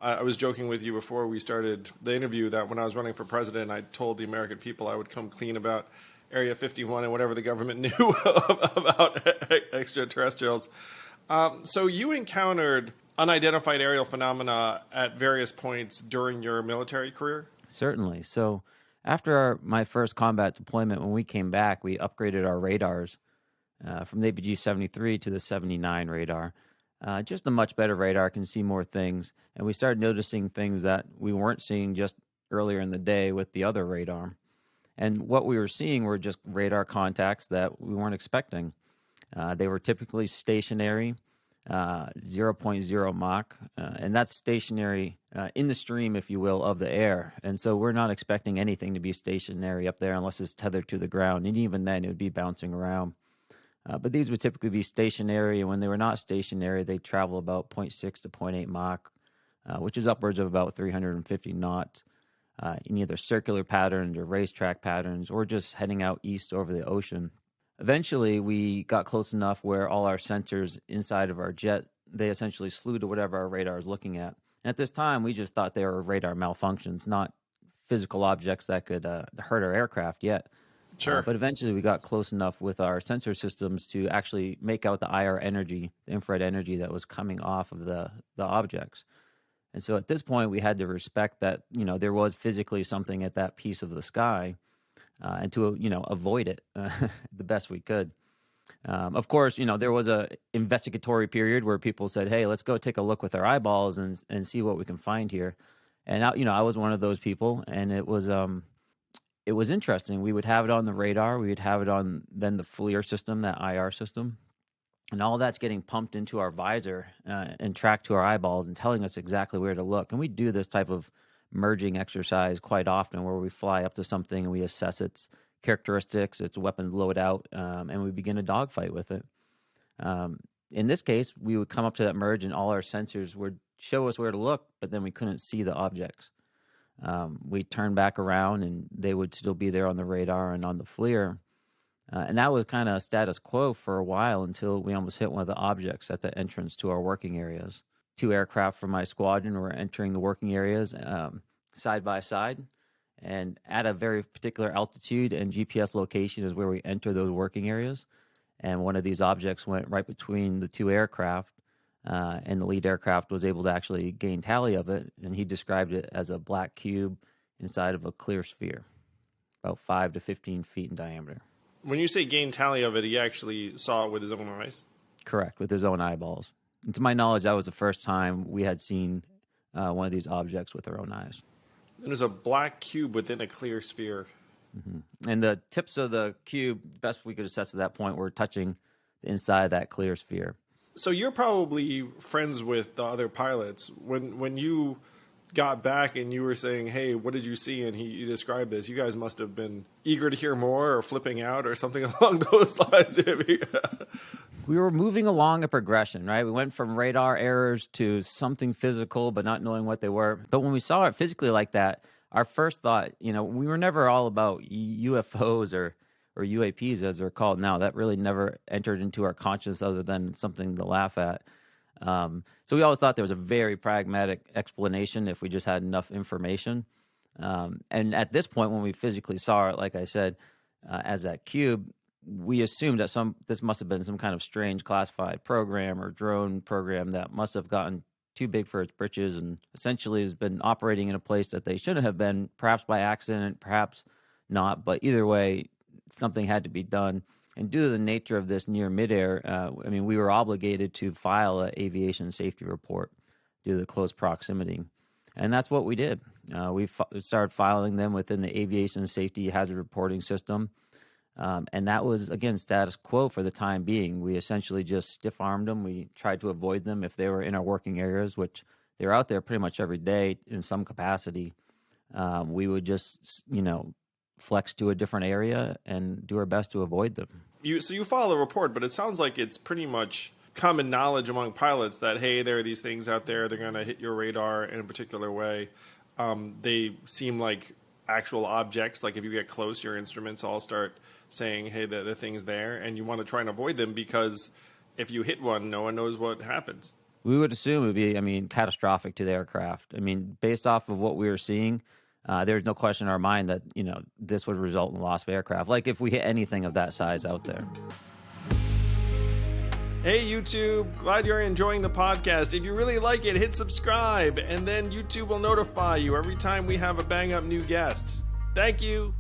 I was joking with you before we started the interview that when I was running for president, I told the American people I would come clean about Area 51 and whatever the government knew about extraterrestrials. So you encountered unidentified aerial phenomena at various points during your military career? Certainly. So after my first combat deployment, when we came back, we upgraded our radars from the APG-73 to the 79 radar. Just a much better radar, can see more things. And we started noticing things that we weren't seeing just earlier in the day with the other radar. And what we were seeing were just radar contacts that we weren't expecting. They were typically stationary, zero point 0.0 Mach, and that's stationary in the stream, if you will, of the air. And so we're not expecting anything to be stationary up there unless it's tethered to the ground. And even then, it would be bouncing around. But these would typically be stationary, and when they were not stationary, they travel about 0.6 to 0.8 Mach, which is upwards of about 350 knots, in either circular patterns or racetrack patterns, or just heading out east over the ocean. Eventually, we got close enough where all our sensors inside of our jet, they essentially slew to whatever our radar is looking at. And at this time, we just thought they were radar malfunctions, not physical objects that could hurt our aircraft yet. Sure. But eventually we got close enough with our sensor systems to actually make out the IR energy, the infrared energy that was coming off of the objects. And so at this point, we had to respect that, there was physically something at that piece of the sky, and to, avoid it the best we could. Of course, there was a investigatory period where people said, hey, let's go take a look with our eyeballs and see what we can find here. And, I was one of those people, and it was interesting. We would have it on the radar. We would have it on then the FLIR system, that IR system. And all that's getting pumped into our visor and tracked to our eyeballs and telling us exactly where to look. And we do this type of merging exercise quite often where we fly up to something and we assess its characteristics, its weapons loadout, and we begin a dogfight with it. In this case, we would come up to that merge and all our sensors would show us where to look, but then we couldn't see the objects. We turned back around and they would still be there on the radar and on the FLIR. And that was kind of status quo for a while until we almost hit one of the objects at the entrance to our working areas. 2 aircraft from my squadron were entering the working areas side by side. And at a very particular altitude and GPS location is where we enter those working areas. And one of these objects went right between the 2 aircraft. And the lead aircraft was able to actually gain tally of it, and he described it as a black cube inside of a clear sphere, about 5 to 15 feet in diameter. When you say gain tally of it, he actually saw it with his own eyes? Correct, with his own eyeballs. And to my knowledge, that was the first time we had seen one of these objects with our own eyes. There's a black cube within a clear sphere. Mm-hmm. And the tips of the cube, best we could assess at that point, were touching the inside of that clear sphere. So you're probably friends with the other pilots. When you got back and you were saying, hey, what did you see? And you described this. You guys must have been eager to hear more or flipping out or something along those lines. We were moving along a progression, right? We went from radar errors to something physical, but not knowing what they were. But when we saw it physically like that, our first thought, we were never all about UFOs or UAPs as they're called now. That really never entered into our conscience other than something to laugh at. So we always thought there was a very pragmatic explanation if we just had enough information. And at this point, when we physically saw it, like I said, as that cube, we assumed that this must have been some kind of strange classified program or drone program that must have gotten too big for its britches and essentially has been operating in a place that they shouldn't have been, perhaps by accident, perhaps not. But either way, something had to be done. And due to the nature of this near midair, we were obligated to file an aviation safety report due to the close proximity. And that's what we did. We started filing them within the aviation safety hazard reporting system. And that was, again, status quo for the time being. We essentially just stiff-armed them. We tried to avoid them if they were in our working areas, which they're out there pretty much every day in some capacity. We would just, flex to a different area and do our best to avoid them. So you file a report, but it sounds like it's pretty much common knowledge among pilots that, hey, there are these things out there. They're going to hit your radar in a particular way. They seem like actual objects. Like if you get close, your instruments all start saying, hey, the thing's there, and you want to try and avoid them because if you hit one, no one knows what happens. We would assume it would be, I mean, catastrophic to the aircraft. I mean, based off of what we were seeing, there's no question in our mind that, you know, this would result in the loss of aircraft. Like if we hit anything of that size out there. Hey YouTube, glad you're enjoying the podcast. If you really like it, hit subscribe, and then YouTube will notify you every time we have a bang up new guest. Thank you.